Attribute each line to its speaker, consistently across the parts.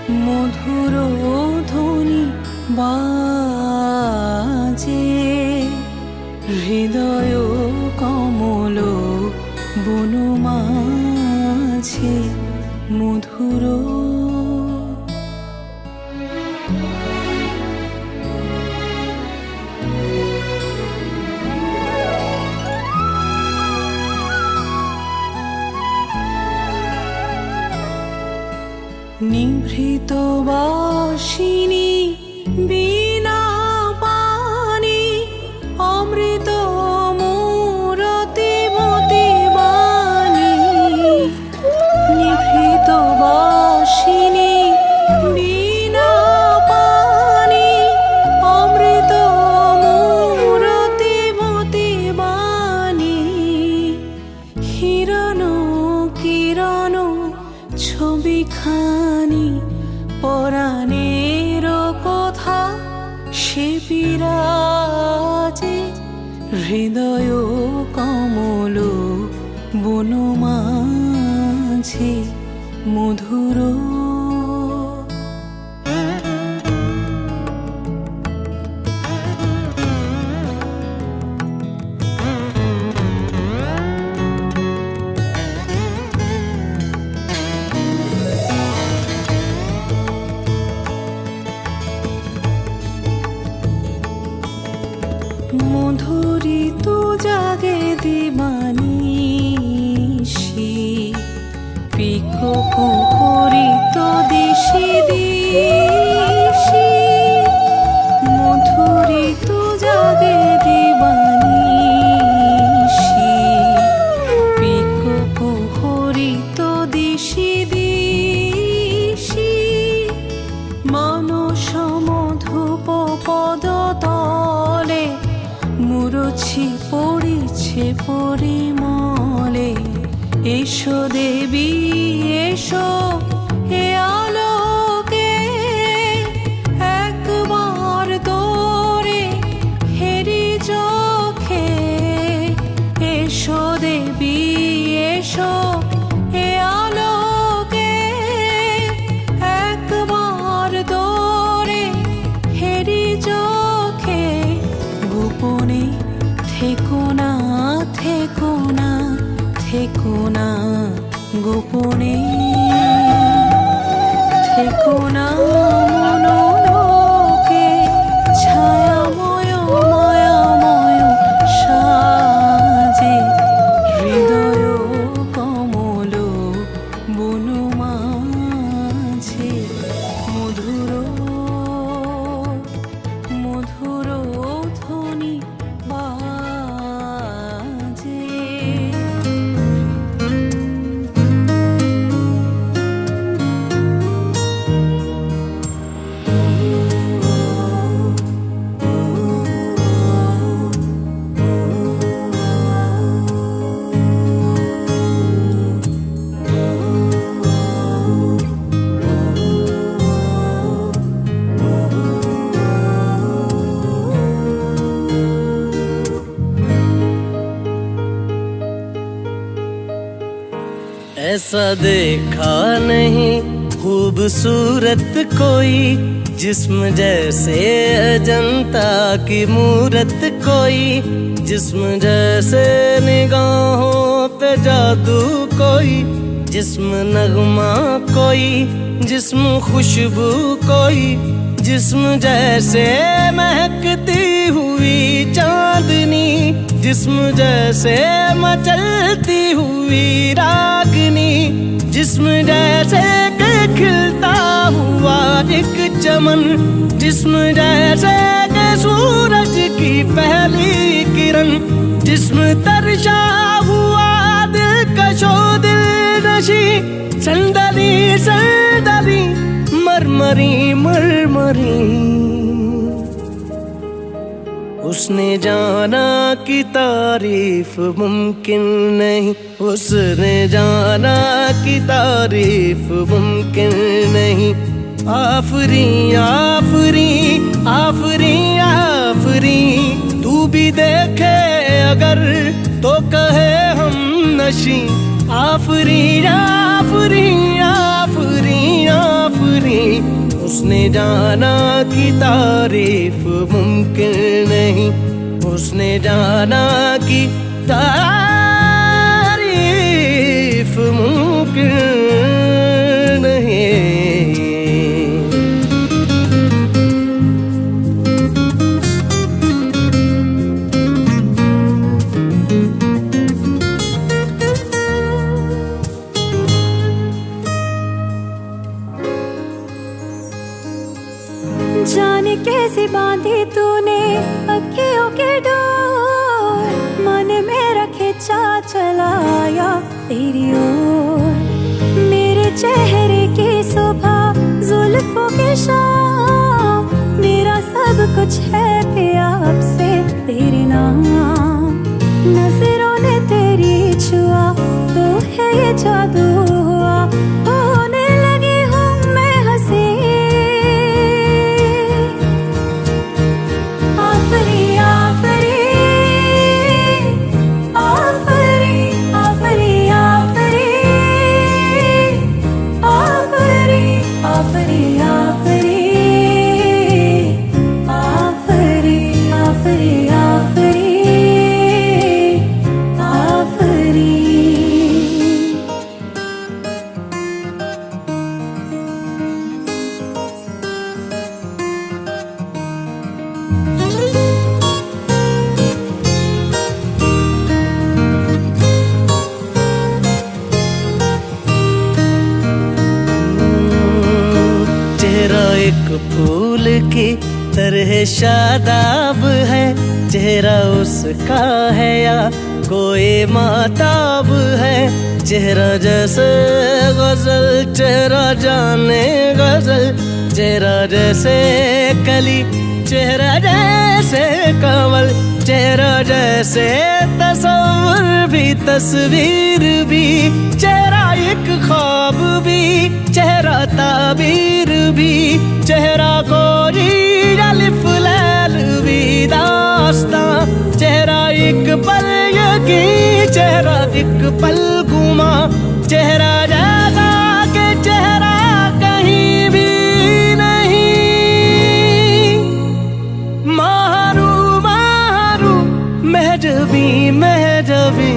Speaker 1: মধুর ধ্বনি বাজে, হৃদয় কমল বন মাঝে মধুর। নিভৃত বাসিনী বীণা পানি, অমৃত মূরতি মতি বাণী। নিভৃত বাসিনী বীণা পানি, অমৃত মূরতি মতি বাণী। হিরণ কিরণ ছবিখানি, পরাণের কথা সে বিরাজে, হৃদয় কমল বন মাঝে মধুর। মধুরিত জাগে দিবানিশি, পিকো কুকুরিত দিশি দিশি। মধুরিত জাগে দিবানিশি, পিকো কুকুরিত দিশি দিশি। মানস মধুপ পদতলে, মুরছি পড়িছে পরিমলে। এসো দেবী এসো এ আলোকে, একবার তোরে হেরি চোখে। এসো দেবী এসো এ আলোকে, একবার তোরে হেরি চোখে। গোপনে থেকো না থেকো না থেকো না, গোপনে থেকো না মনোলোকে। ছায়াময় মায়াময় সাজে, হৃদয় কমল বন মাঝে মধুর মধুর ধ্বনি বাজে।
Speaker 2: ऐसा देखा नहीं खूबसूरत कोई, जिस्म जैसे अजंता की मूरत कोई। जिस्म जैसे निगाहों पे जादू कोई, जिस्म नगमा कोई, जिस्म खुशबू कोई। जिस्म जैसे महकती हुई चांदनी, जिस्म जैसे मचलती हुई रागनी। जिस्म जैसे के खिलता हुआ एक चमन, जिस्म जैसे के सूरज की पहली किरण। जिस्म तरशा हुआ दिलकशो दिलनशी, संदली संदली मरमरी मरमरी। उसने जाना कि तारीफ मुमकिन नहीं, उसने जाना कि तारीफ मुमकिन नहीं। आफरी आफरी आफरी आफरी, तू भी देखे अगर तो कहे हम नशी। आफरी आफरी आफरी आफरी, उसने जाना कि तारीफ मुमकिन नहीं, उसने जाना कि तारीफ मुमकिन नहीं।
Speaker 1: जाने कैसे बांधी तूने अखियों के डोर, मन मेरा खिंचा चलाया तेरी ओर। मेरे चेहरे की सुबह जुल्फों की शाम, मेरा सब कुछ है प्यार से तेरे नाम। नजरों ने तेरी छुआ तो है ये जादू हुआ, होने लगी हूँ मैं हंसी। आफरी आफरी आफरी आफरी आफरी आफरी आफरी आफरी आफरी आफरी आफरी आफरी।
Speaker 2: चेहरा एक फूल की तरह शादाब है, चेहरा उसका है या कोई माताब है। चेहरा जैसे गजल, चेहरा जाने गजल, चेहरा जैसे कली, चेहरा जैसे कमल, चेहरा जैसे तस्वीर भी, तस्वीर भी, चेहरा एक ख्वाब भी, चेहरा ताबीर भी, चेहरा कोई अलिफ लैल भी दास्तां। चेहरा एक पल यकीन, चेहरा एक पल गुमा, चेहरा जैसा के चेहरा कहीं भी नहीं। मारू मारू महजबी महजबी,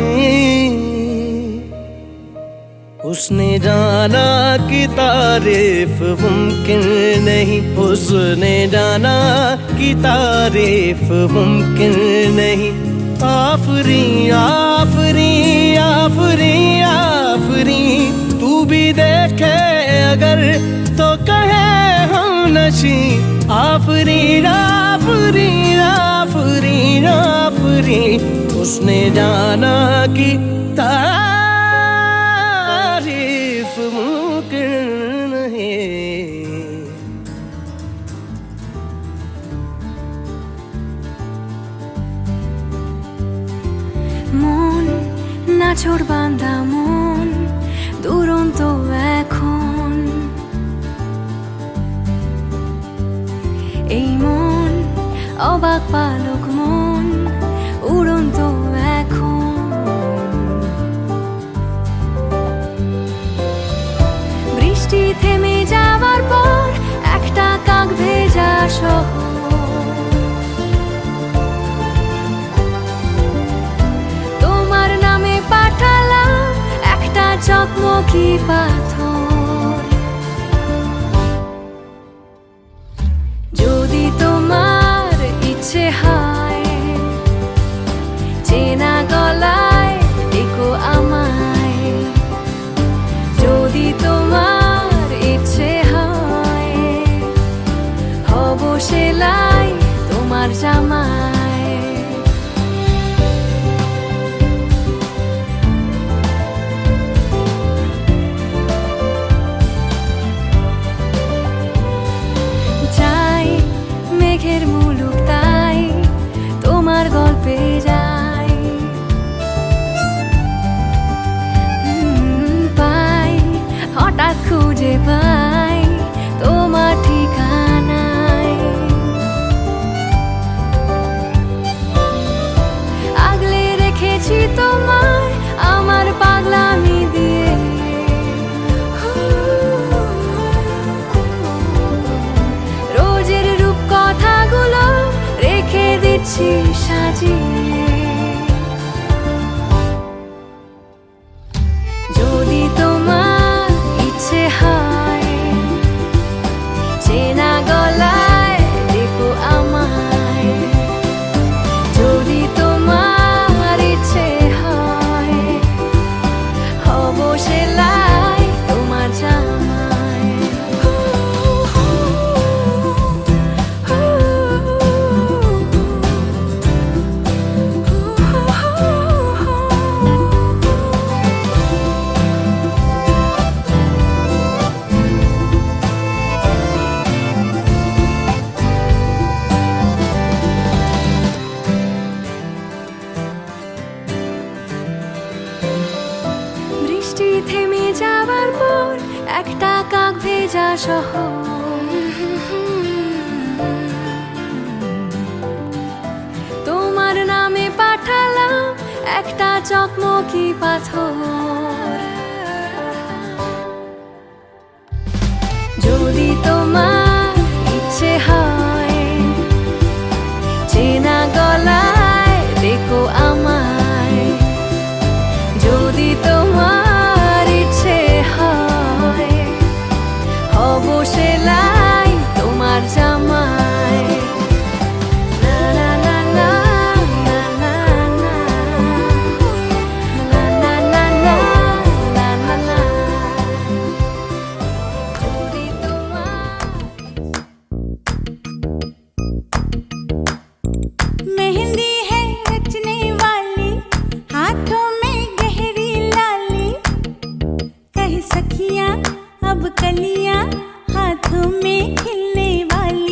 Speaker 2: उसने जाना कि तारीफ मुमकिन नहीं, उसने जाना कि तारीफ मुमकिन नहीं। आफरी आफरी आफरी आफरी, तू भी देखे अगर तो कहे हम नशी। आफरी आफरी आफरी आफरी, उसने जाना कि तारीफ मुमकिन नहीं।
Speaker 1: মন নাছোড় বাঁধা মন দুরন্ত এখন, এই মন অবাক পালক মন উড়ন্ত এখন। বৃষ্টি থেমে যাওয়ার পর একটা কাক ভেজা শহর, চকমকি পাথর। যদি তোমার ইচ্ছে হয় চেনা গলায় ডেকো আমায়, যদি তোমার ইচ্ছে হয় হব সেলাই তোমার জামায়। এনেছি সাজিয়ে। যদি তোমার ইচ্ছে হয় চেনা গলায় ডেকো আমায়, যদি তোমার ইচ্ছে হয় হব সেলাই তোমার জামায়। বৃষ্টি থেমে যাবার পর একটা কাক ভেজা শহর, তোমার নামে পাঠালাম একটা চকমকি পাথর। যদি তোমার ইচ্ছে হয় চেনা গলায় ডেকো আমায়, যদি তোমার ইচ্ছে হয় হব সেলাই তোমার জামায়। না না না না না না না না না না না না না না, যদি তোমার
Speaker 3: मेहंदी है रचने वाली, हाथों में गहरी लाली, कह सखियां अब कलियां हाथों में खिलने वाली।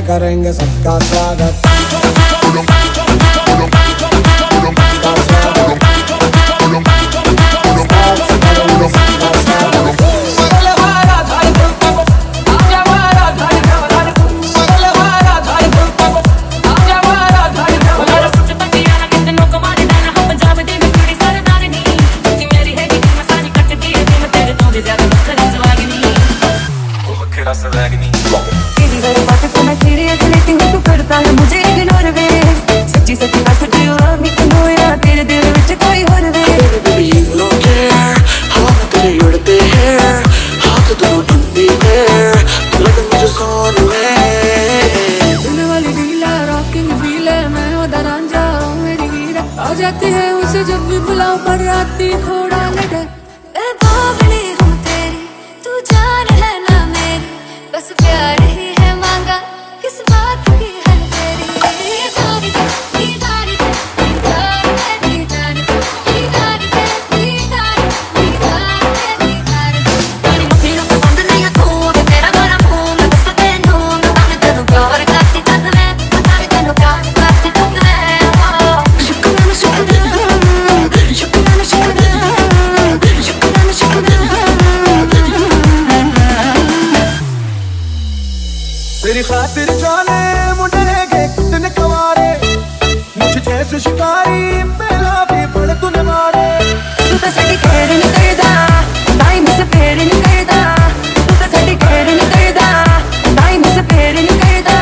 Speaker 4: करेंगे सबका स्वागत।
Speaker 5: तेरी हर बात को मैं सीरियस लेती हूँ, तू करता है मुझे इग्नोर वे। सच्ची सच्ची बात do you love me क्यों या तेरे दिल विच कोई और वे।
Speaker 6: Baby you don't care, हवा में तेरे उड़ते हैं, हाथ दोनों ठंडी है, तू लगे मुझे सोने में।
Speaker 1: सुनने वाली डील है, रॉकिंग फील है, मैं उधर रांझा हूँ मेरी हीरा। आ जाती है उसे जब भी बुलाओ, पर आती थोड़ा लेट है। मैं बावली हूँ तेरी, तू जान है ना मेरी, बस प्यार ही है मांगा, किस बात की है तेरी। दीदारी दे, दीदारी दे, दीदारी दे, दीदारी दे, दीदारी दे, दीदारी, दीदारी दे, दीदारी दे।
Speaker 5: तेरी मुट्ठियों पसंद नहीं है तू, मैं तेरा गरम हूँ, मैं बस तेनू बता मैं तेनू प्यार करती तन में, बता मैं तेनू प्यार करती तन में। शुक्राना शुक्राना, शुक्राना शुक्राना, शुक्राना शुक्राना।
Speaker 4: तेरी खातिर जाने मुंडे गए कितने कवारे, मुझे जैसे शिकारी मेरा भी बड़े तूने मारे।
Speaker 5: तू तो साडी केयर नहीं करदा, टाइम से फेर नहीं करदा। तू तो साडी केयर नहीं करदा, टाइम से फेर नहीं करदा।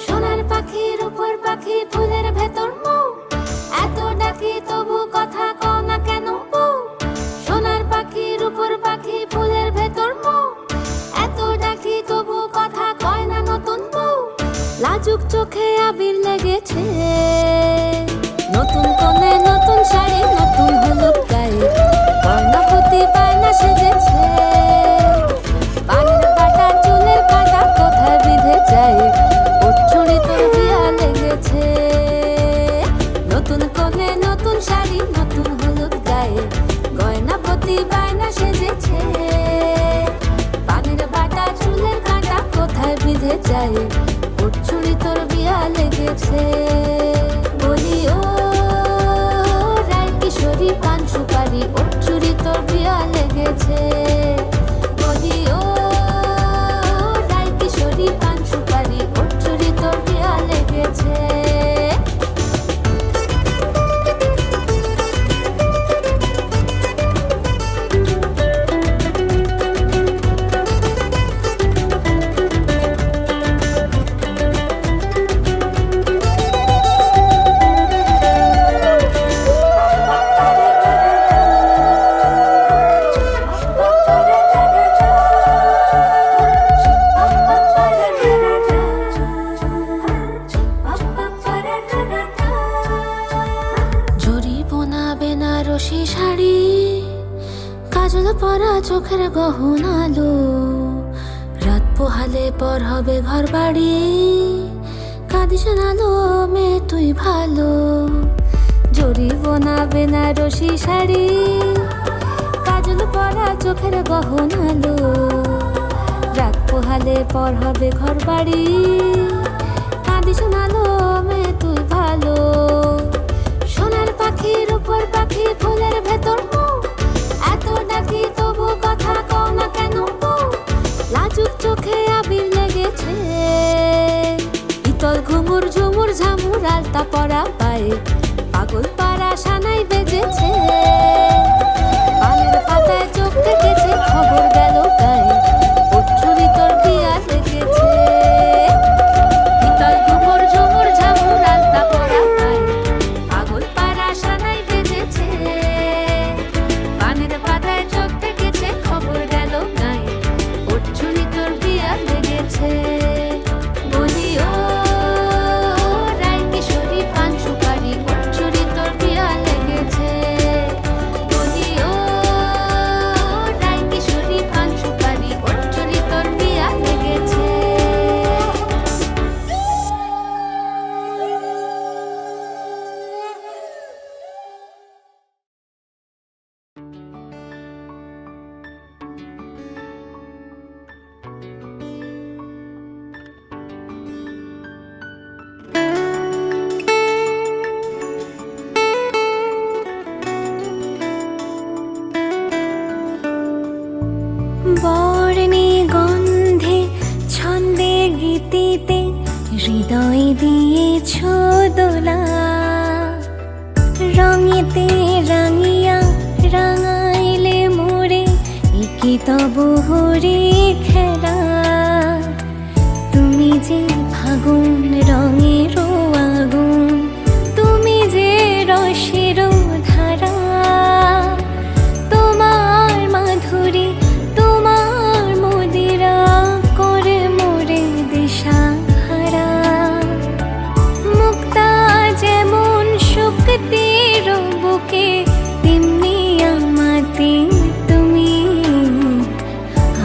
Speaker 1: সোনার পাখির উপর পাখি, ফুলের ভেতর মৌ, এত ডাকি তবু কথা কও না কেন বউ। সোনার পাখির উপর পাখি, ফুলের ভেতর মৌ, এত ডাকি তবু কথা কয় না নতুন বউ। লাজুক চোখে আবির লেগেছে, নতুন কোণে নতুন শাড়ি, নতুন হলুদ গায়ে, কর্ণপতি বায়না সেজেছে। পানির কাটা চুলের কাটা কোথায় বিঁধে যায়, ওঠুরি তোর বিয়া লেগেছে। নতুন কোণে নতুন শাড়ি, নতুন হলুদ গায়ে, গয়নাপতি বায়না সেজেছে। পানির বাটা চুলের কাটা কোথায় বিঁধে যায়, ওঠুরি তোর বিয়া লেগেছে। বলি ও রায় কিশোরী পান সুপারি, ওঠুরি তোর বিয়া লেগেছে। বলি ও রায় কিশোরী পান সুপারি, ওঠুরি তোর বিয়া লেগেছে। বেনারসি শাড়ি, কাজল পরা চোখের গহনালো, রাত পোহালে পর হবে ঘর বাড়ি, কাঁদিস না লো মেয়ে তুই ভালো, জড়িব না বেনারসি শাড়ি, কাজল পরা চোখের গহনালো, রাত পোহালে পর হবে ঘর বাড়ি। কাঁদিস না লো মেয়ে তুই ভালো, সোনার পাখির উপর পাখি ফুলের ভেতর মৌ, এত ডাকি তবু কথা কও না কেন বউ, লাজুক চোখে আবির লেগেছে, ইতল ঘুমুর ঝুমুর ঝামুর আলতা পরা পায়ে, পাগল পাড়া সানাই বেজেছে, পানের পাতায় চোখ থেকেছে খবর গেল গায়ে, ওঠুরি তোর বিয়া লেগেছে, ইতল ঘুমুর ঝুমুর ঝামুর আলতা পরা পায়ে, পাগল পাড়া সানাই বেজেছে, পানের পাতায় চোখ থেকেছে খবর গেল গায়ে, ওঠুরি তোর বিয়া লেগেছে। বলিও রায় কিশোরী পান সুপারি ওঠুরি তোর বিয়া লেগেছে, বলিও রায় কিশোরী পান সুপারি ওঠুরি তোর বিয়া লেগেছে।
Speaker 3: বর্ণে গন্ধে ছন্দে গীতিতে হৃদয় দিয়েছ দোলা, রঙেতে রাঙিয়া রাঙাইলে মোরে একি তবু হরে খেলা, তুমি যে ফাগুন রঙের আগুন, তুমি যে রসের ধারা, তোমার মাধুরী তোমার মদিরা করে মোরে দিশাহারা, মুক্তা যেমন শক্তির বুকে তেমনি আমাতে তুমি,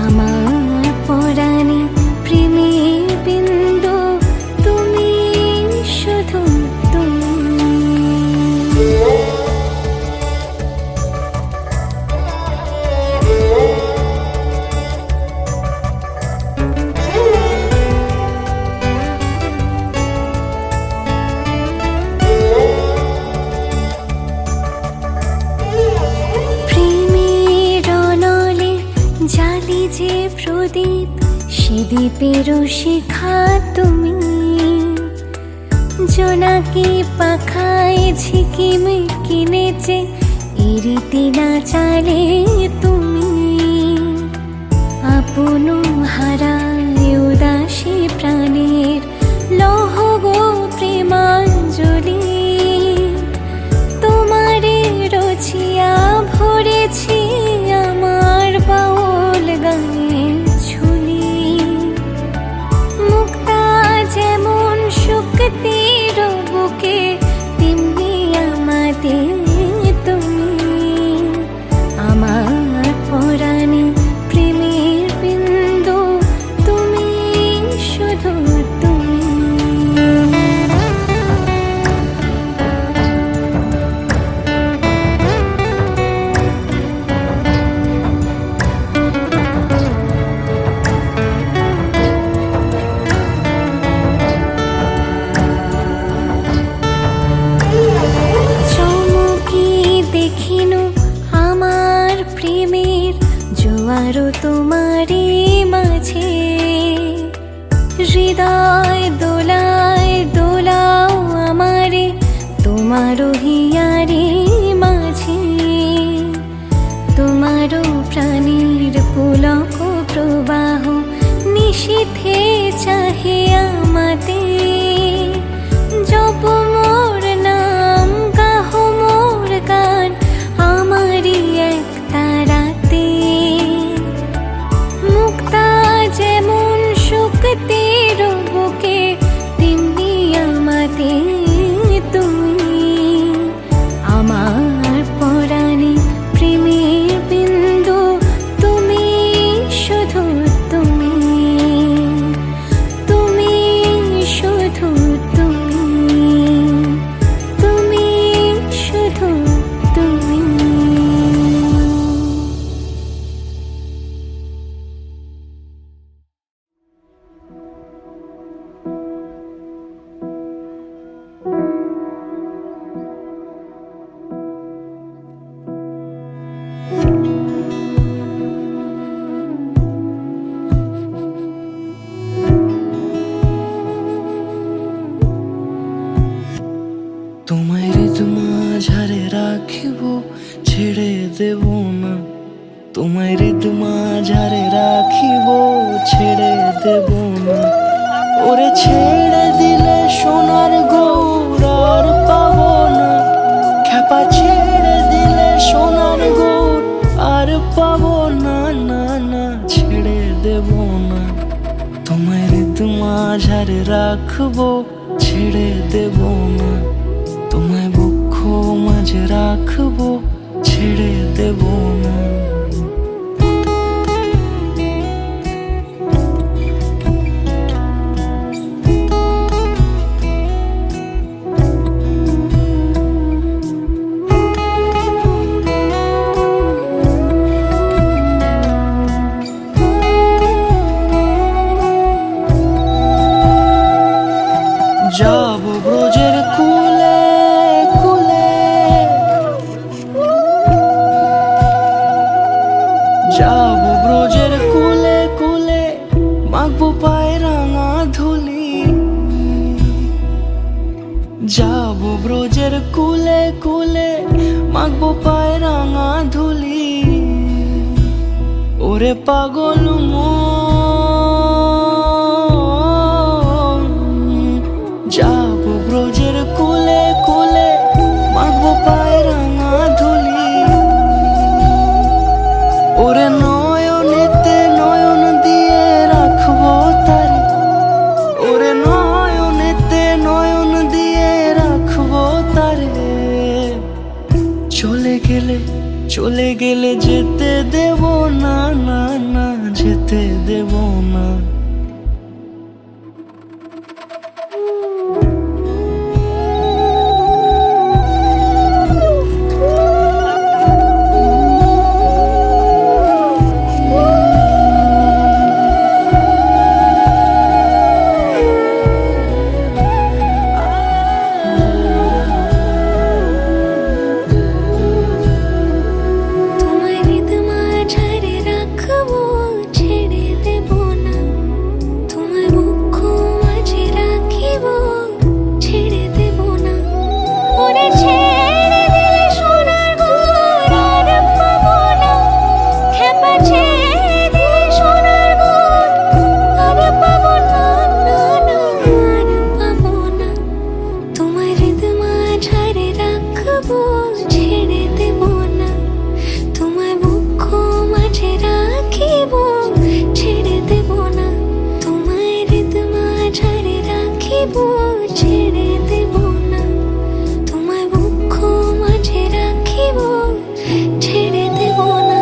Speaker 3: আমার পরাণে প্রেমের বিন্দু তুমি, শুধু তুমি। প্রেমের অনলে জালি যে প্রদীপ, সে দ্বীপের শিখা তুমি, জোনাকি পাখায় ঝিকিমি কিনেছে এরিতি না চালে তুমি, আপন হারায় উদাসী প্রাণের লৌহ গো প্রেমাঞ্জলি, তোমারে রচিয়া ভরেছি আমার বাউল গানের ঝুলি, মুক্তা যেমন শক্তির বুকে তেমনি আমাতে তুমি, আমার পরাণে প্রেমের বিন্দু
Speaker 2: মাঝারে রাখিব ছেড়ে দেব না, তোমায় হৃদ মাঝারে রাখিব ছেড়ে দেব না। ওরে ছেড়ে দিলে সোনার গৌর আর পাবো না, খ্যাপা ছেড়ে দিলে সোনার গৌর আর পাবো না, না না ছেড়ে দেব না। তোমায় হৃদ মাঝারে রাখবো ছেড়ে দেব না, তোমায় বক্ষ মাঝে রাখবো ছেড়ে দেব না। যাব ব্রজের কুলে কুলে, যাব ব্রজের কুলে কুলে, মাখবো পায়ে রাঙা ধুলি। যাব ব্রজের কুলে কুলে, মাখবো পায়ে রাঙা ধুলি। ওরে পাগল যাব ব্রজের কুলে কুলে, মাখবো পায়ে রাঙা ধুলি। ওরে নয়নেতে নয়ন দিয়ে রাখবো তারে, ওরে নয়নেতে নয়ন দিয়ে রাখবো তারে। চলে গেলে যেতে দেব না, না না যেতে দেব না।
Speaker 3: তোমায় হৃদ মাঝারে রাখবো ছেড়ে দেব না, তোমায় বক্ষ মাঝে রাখিব ছেড়ে দেব না। ওরে ছেড়ে দিলে সোনার গৌর আর পাবো না, খ্যাপা ছেড়ে দিলে সোনার গৌর আর পাবো না, না না আর পাবো না। তোমায় হৃদ মাঝারে রাখবো ছেড়ে দেব না, তোমায় বক্ষ মাঝে রাখিব ছেড়ে দেব না। তোমায় হৃদ মাঝারে রাখিব ছেড়ে দেব না, তোমায় বক্ষ মাঝে রাখিব ছেড়ে দেব না।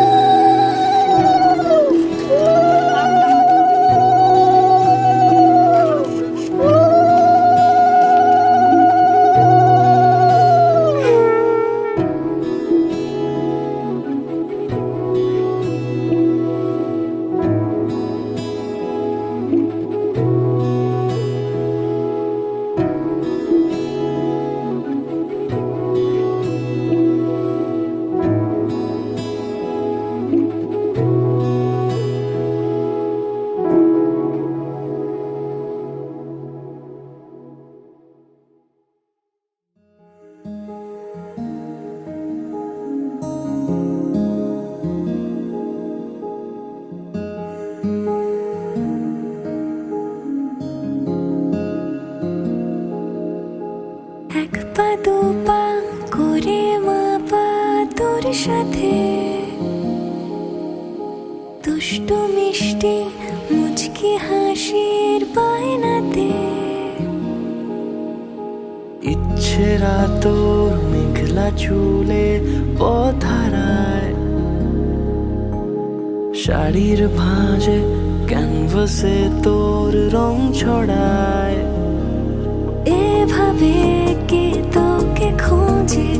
Speaker 3: এক পা দু পা করে মাপা তোর সাথে, দুষ্টু মিষ্টি মুচকি হাসির বায়নাতে।
Speaker 2: ইচ্ছেরা তোর মেঘলা চুলে পথারায়, শাড়ির ভাঁজে ক্যানভাসে তোর রং ছড়ায়।
Speaker 3: এভাবে কে তোকে খোঁজে,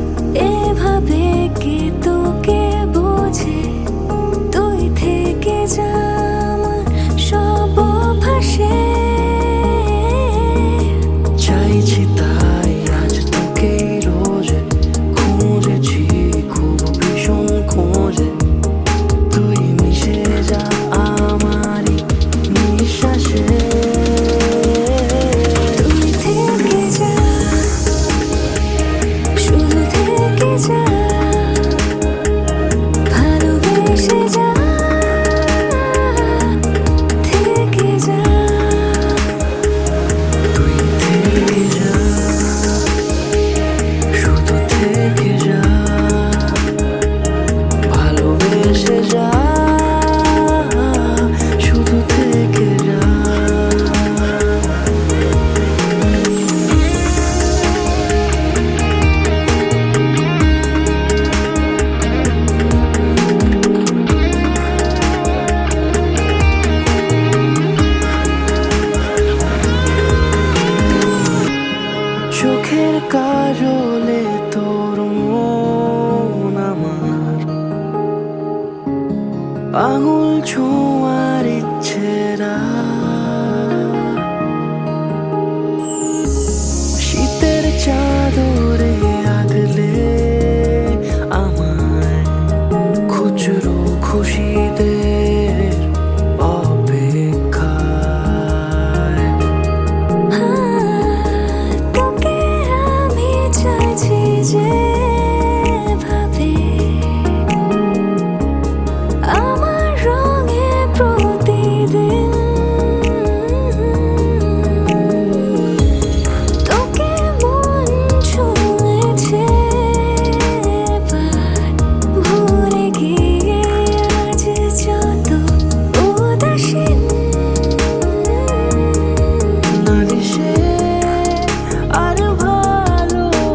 Speaker 3: এভাবে কে তোকে বোঝে, তুই থেকে যা আমার সব ভাসে।
Speaker 2: চাইছি তাই আজ তোকে রোজ, খুঁজেছি খুব ভীষণ খোঁজে। তুই মিশে যা আমারই নিঃশ্বাসে,
Speaker 3: তুই থেকে যা শুধু
Speaker 2: চোখের কাজলে তোর মন আমার আঙুল ছোঁয়ার ইচ্ছেরা শীতের চাদরে আগলে আমায় খুচরো খুশিদের অপেক্ষায়
Speaker 3: তোকে আমি চাইছি যে ভাবে আমার রঙে প্রতিদিন তোকে মন ছুঁয়েছে এবার ভরে গিয়ে আজ যত উদাসীন
Speaker 2: নাদিসে আর ভালোবাসায়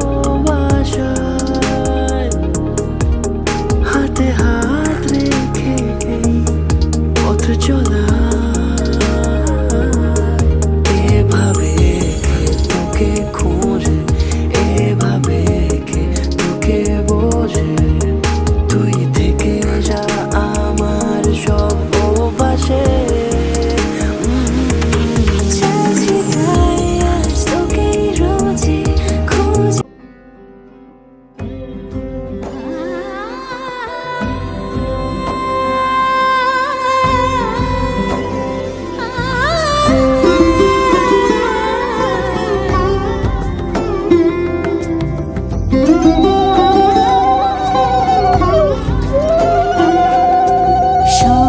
Speaker 2: হাতে হাত রেখে পথ চলা এভাবে তোকে খোঁজে এভাবে কে তোকে বোঝে তুই থেকে যা আমার সব অভ্যাসে
Speaker 3: চাইছি তাই আজ তোকে রোজে খুঁজে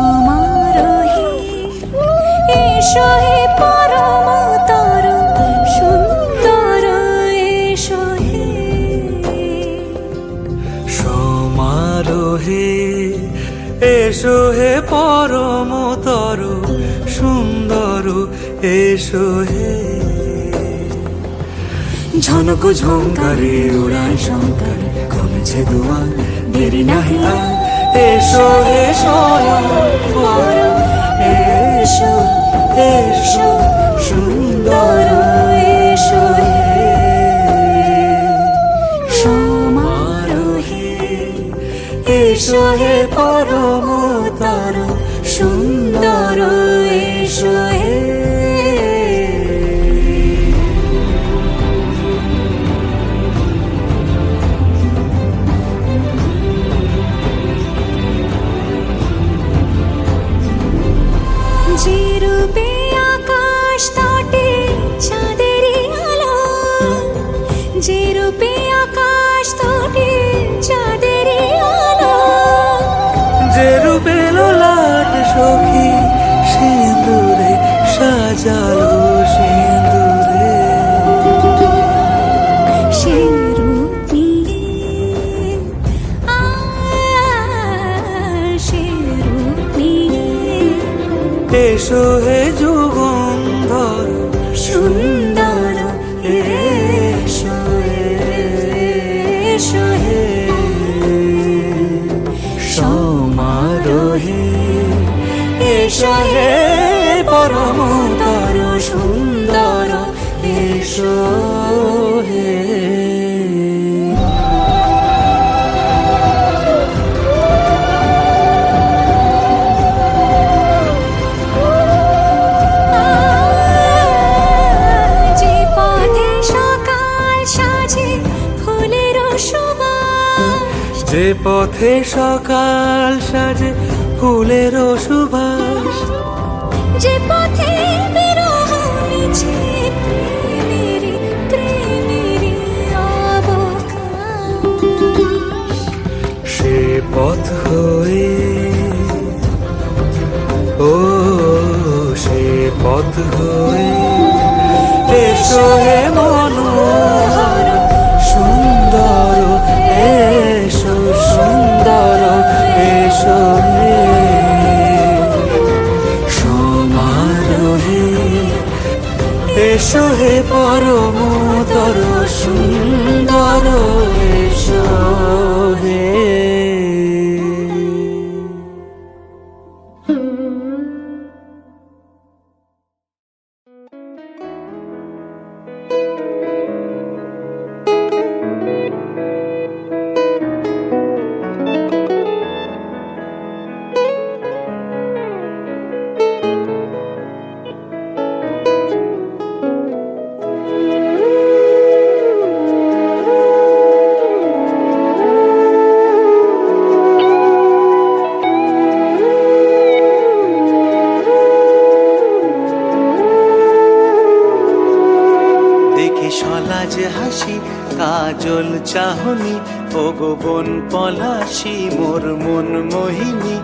Speaker 3: সমারোহে এসো হে পরমতর সুন্দর এসো হে
Speaker 2: সমারোহে এসো হে পরমতর সুন্দর এসো হে ঝনক ঝঙ্কারে উড়ায় শঙ্কর কমেছে দুয়ার দেরি নাহি আর এসো হে স্বয়ং বর এসো এসো সুন্দর
Speaker 3: এসো হে
Speaker 2: সমারোহে এসো হে পরমতর সুন্দর এসো হে
Speaker 3: যে রূপে আকাশ তটে চাঁদেরই আলো যে রূপে আকাশ তটে চাঁদেরই আলো
Speaker 2: যে রূপে লোলাট সখী সিঁদুরে সাজালো সিঁদুরে
Speaker 3: সে রূপ নিয়ে সে রূপ নিয়ে
Speaker 2: এসো হে যুগন্ধর
Speaker 3: সুন্দর এসো এসো হে
Speaker 2: সমারোহে এসো হে পরমতর সুন্দর এসো হে
Speaker 3: যে পথে সকাল সাজে ফুলের সুবাস
Speaker 2: যে পথে সকাল সাজে ফুলের সুবাস
Speaker 3: যে পথে বিরহ মিছে প্রেমেরই প্রেমেরই অবকাশ
Speaker 2: সে পথ হয়ে ও সে পথ হয়ে এসো হে মনোহর সুন্দর এসো সুন্দর এসো হে সমারোহে এসো হে পরমতর সুন্দর এসো হে দেখে সলাজ হাসি কাজল চাহনি ও গোবন পলাশি মোর মন মোহিনী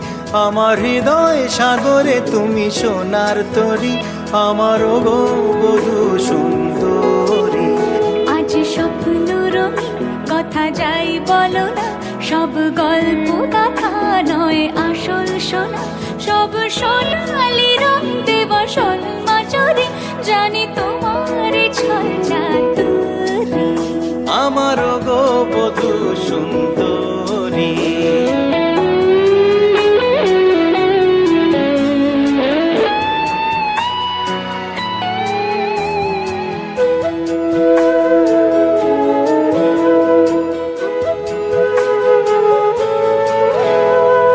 Speaker 2: আমার হৃদয় সাগরে তুমি সোনার তরী আমার গো বধূ সুন্দরী
Speaker 3: আজ স্বপ্ন রঙিন কথা যাই বলো না সব গল্প কথা নয় আসল সোনা সব সোনালি রং দেব মাচরে জানি তোমার ছল চাতুরি
Speaker 2: আমার গো বধূ সুন্দরী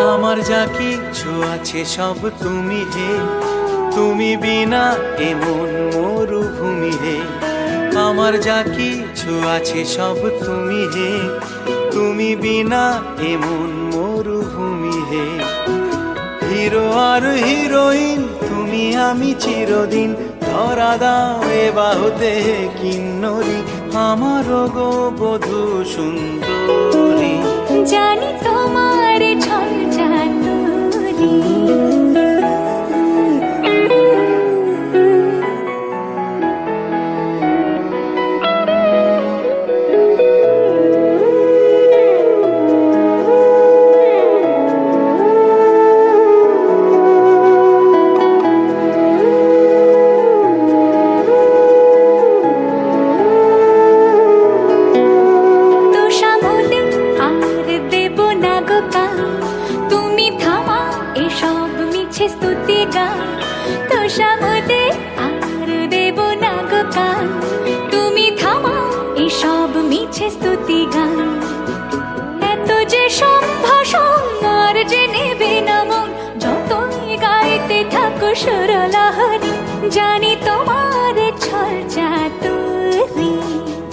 Speaker 2: আমার যা কিছু আছে সব তুমি হে তুমি বিনা এমন মরুভূমি হে আমার যা কিছু আছে সব তুমি হে তুমি বিনা এমন মরুভূমি হে হিরো আর হিরোইন তুমি আমি চিরদিন ধরা দাও এ বাহুতে কিন্নরি আমার গো বধূ সুন্দরী
Speaker 3: জানি তোমার ছল চাতুরি স্তুতি গান তো সামদে আর দেব না গো কান তুমি থামাও এসব মিছে স্তুতি গান এত যে সম্ভাষণ আর যে নেবে না মন যতই গাইতে থাকো সুরলহরী জানি তোমার ছল চাতুরি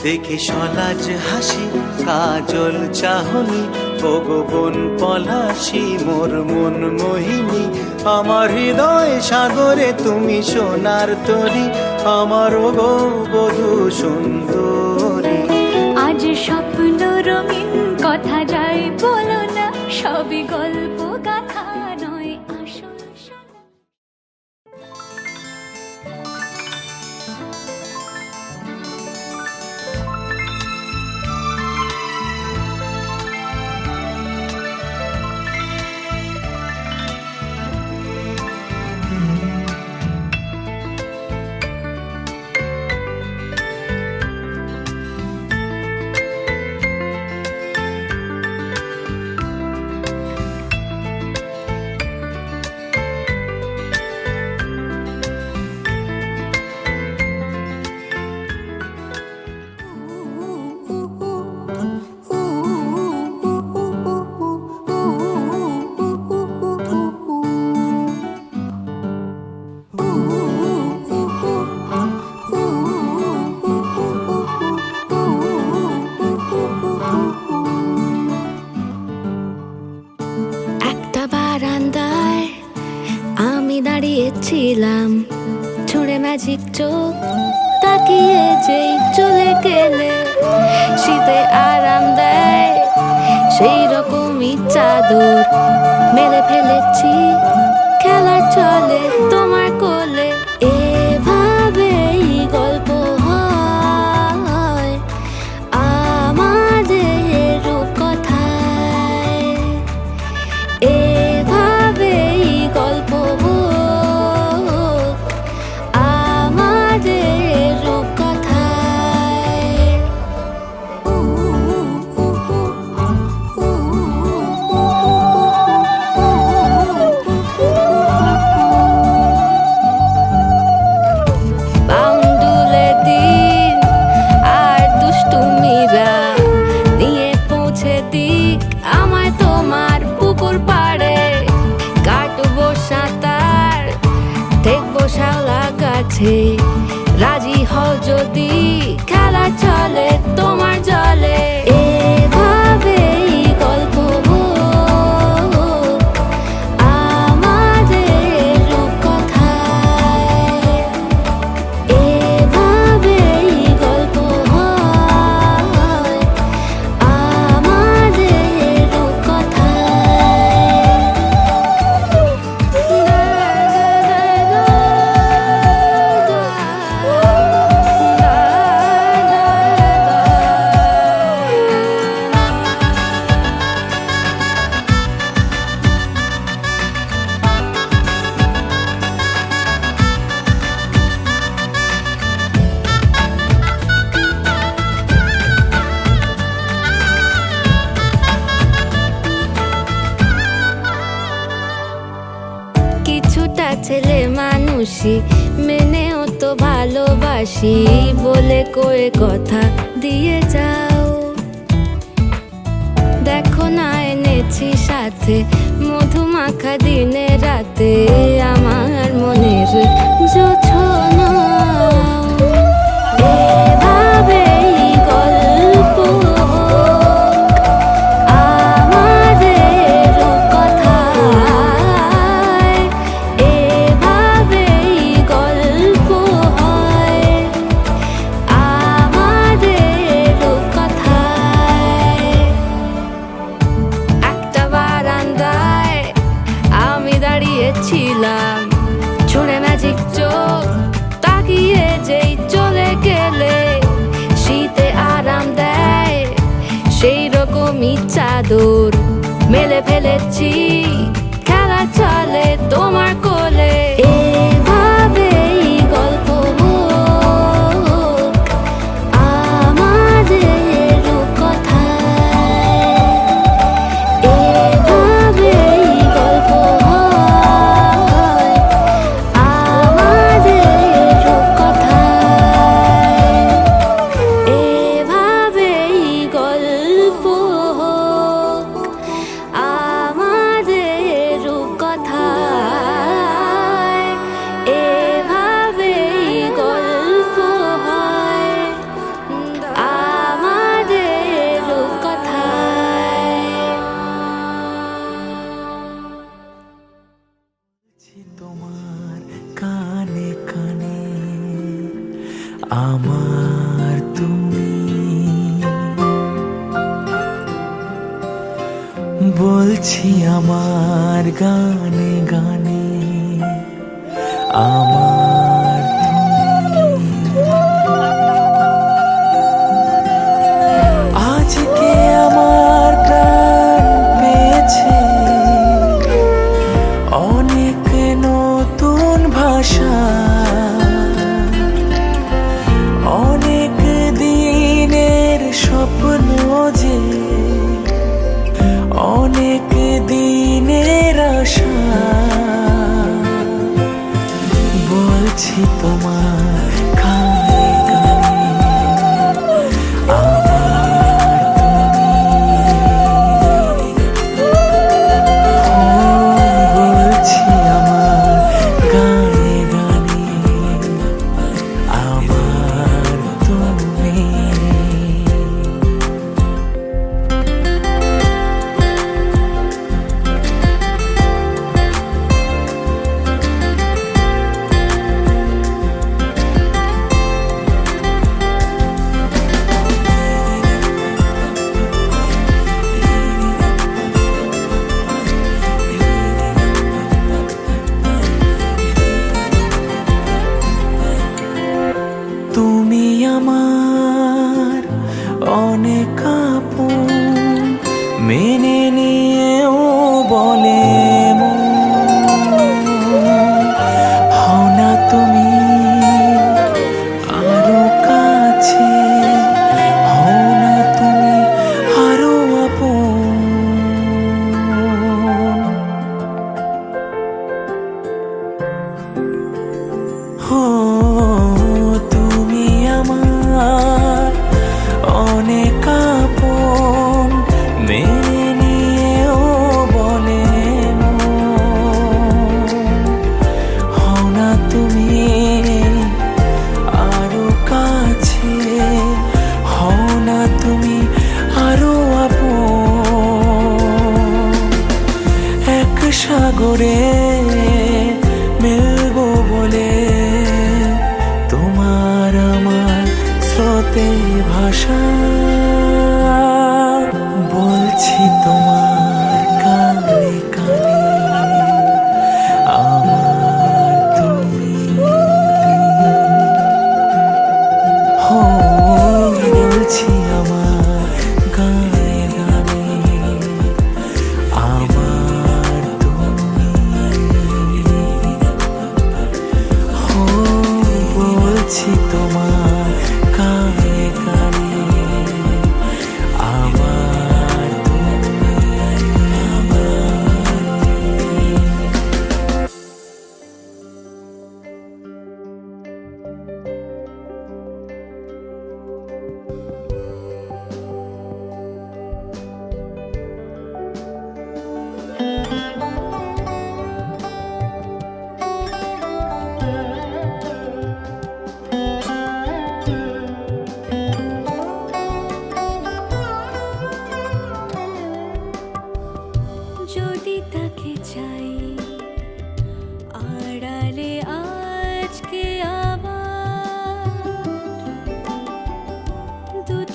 Speaker 2: দেখে সলাজ হাসি কাজল চাহনি ও গোবন পলাশি মোর মন মোহিনী আমার হৃদয় সাগরে তুমি সোনার তরী আমার গো বধূ সুন্দরী
Speaker 3: আজ স্বপ্ন রঙিন কথা যাই বলো না সবই গল্প গাথা নয় আসল সোনা
Speaker 1: ছিলাম ছুঁড়ে ম্যাজিক চোখ তাকিয়ে যেই চলে গেলে শীতে আরাম দেয় সেই রকমই চাদর মেলে ফেলেছি খেলার চলে তোমার কোলে এভাবেই গল্প হয় আমাদের রূপকথায় এভাবেই গল্প খুশি মেনেও তো ভালোবাসি বলে কয়ে কথা দিয়ে যাও। দেখো না এনেছি সাথে মধুমাখা দিনে রাতে আমার মনের জোছনা। এভাবেই গল্প হোক আমাদের কথায়, এভাবেই গল্প হয় আমাদের কথায়। একটা বারান্দায় আমি দাঁড়িয়েছিলাম, ছুঁড়ে ম্যাজিক চোখ তাকিয়ে যেই চলে গেলে শীতে আরাম দেয় সেই রকমই চাদর মেলে ফেলেছি, খেলা চলে তোমার কোলে। এভাবেই গল্প হোক আমাদের কথায়, এভাবেই গল্প হয় আমাদের কথায়, এভাবেই গল্প হোক আমাদের কথায়, এভাবেই গল্প হয় আমাদের কথায়।
Speaker 2: তোমার কানে কানে আমার তুমি, বলছি আমার গানে গানে আমার তুমি। আজকে আমার প্রাণ পেয়েছে অনেক নতুন ভাষা, অনেক দিনের স্বপ্ন যে অনেক দিনের আশা, বলছি তোমার কানে কানে আমার তুমি, বলছি আমার গানে গানে আমার তুমি। তুমি আমার অনেক আপন, মেনে নিয়েও বলে মন, হও না তুমি আরো কাছে, হও না তুমি আরো আপন। হো তুমি আমার অনেক আপন, মেনে নিয়েও বলে মন, হও না তুমি আরো কাছে, হও না তুমি আরো আপন। এক সাগরে মিলবো বলে তোমার আমার স্রোতে ভাষা, বলছি তোমার কানে কানে আমার তুমি। হো বলছি আমার গানে গানে আমার তুমি। হো বলছি তোমার কানে কানে আমার তুমি। আমার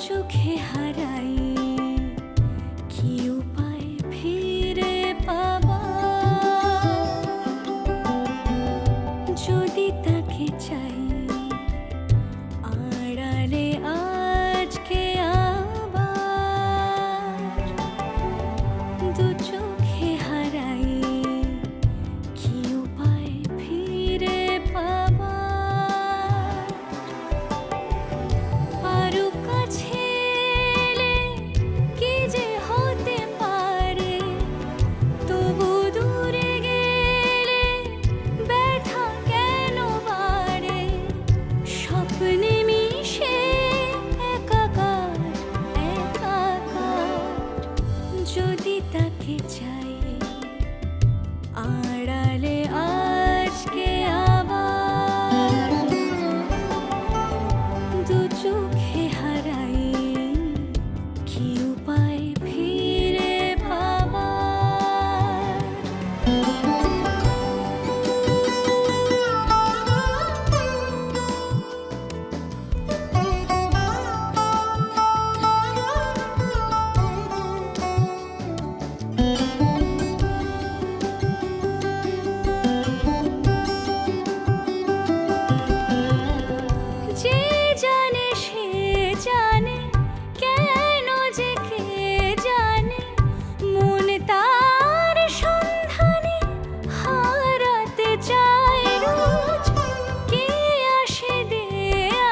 Speaker 3: চোখে হারাই কি উপায় ফিরে পাবা যদি তাকে চাই আড়ালে আজকে আবার দু চোখে হারাই কি উপায় ফিরে পাবা আরো কাছে এলে কি যে হতে পারে তবু দূরে গেলে ব্যথা কেন বাড়ে স্বপ্নে মিশে একাকার একাকার যদি তাকে চাই আড়ালে আজকে আবার দু চোখে হারাই কি উপায় ফিরে পাবার যে জানে সে জানে কেন যে কে জানে মন তার সন্ধানে হারাতে চায় রোজ কে আসে দে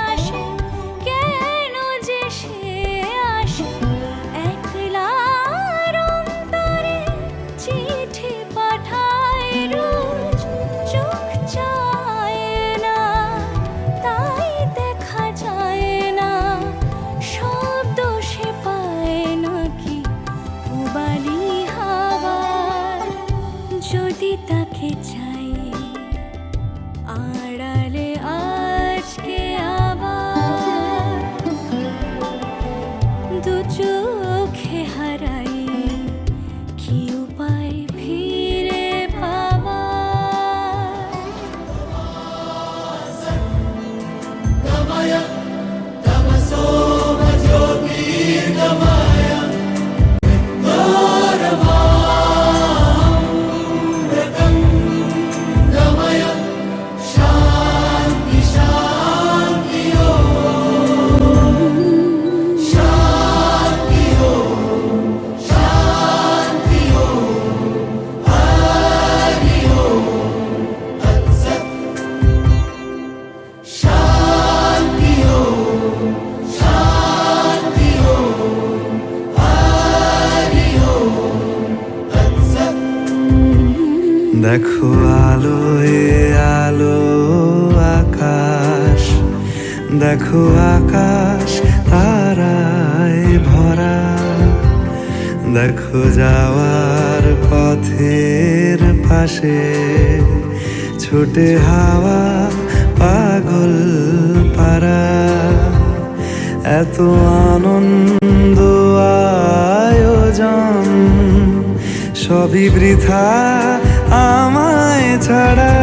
Speaker 3: আসে কেন যে সে আসে একলার অন্তরে চিঠি পাঠায় রোজ চোখ চায় না তাই দেখা যায় না শব্দ সে পায় নাকি উবালি হাওয়ার যদি তাকে চাই আড়ালে আজকে আবার দু চোখে হারাই কি উপায় ফিরে পাবার
Speaker 2: দেখো আলোয় আলো আকাশ দেখো আকাশ তারায় ভরা দেখো যাওয়ার পথের পাশে ছোটে হাওয়া পাগল পারা এত আনন্দ আয়োজন সবই বৃথা আমায় ছাড়া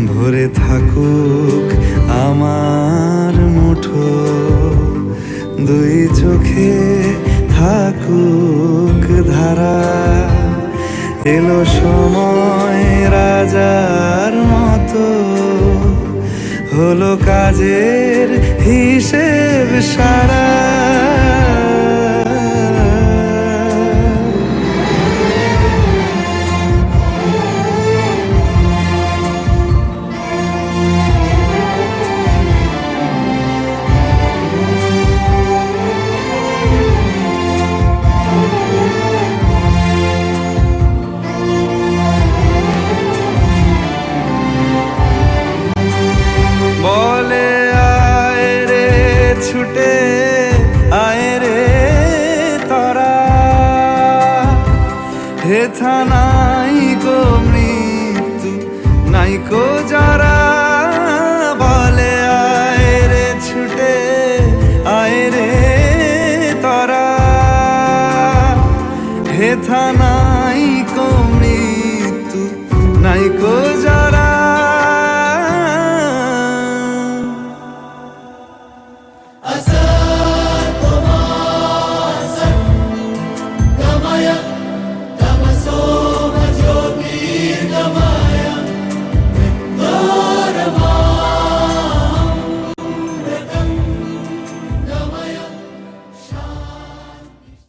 Speaker 2: ভরে থাকুক আমার মুঠো দুই চোখে থাকুক ধারা এলো সময় রাজার মতো হলো কাজের হিসেব সারা বলে আয় রে ছুটে আয় রে তরা হেথা নাই গো মৃত্যু নাই কো যারা বলে আয় রে ছুটে আয় রে তরা হেথা নাই কো মৃত্যু নাই কো যারা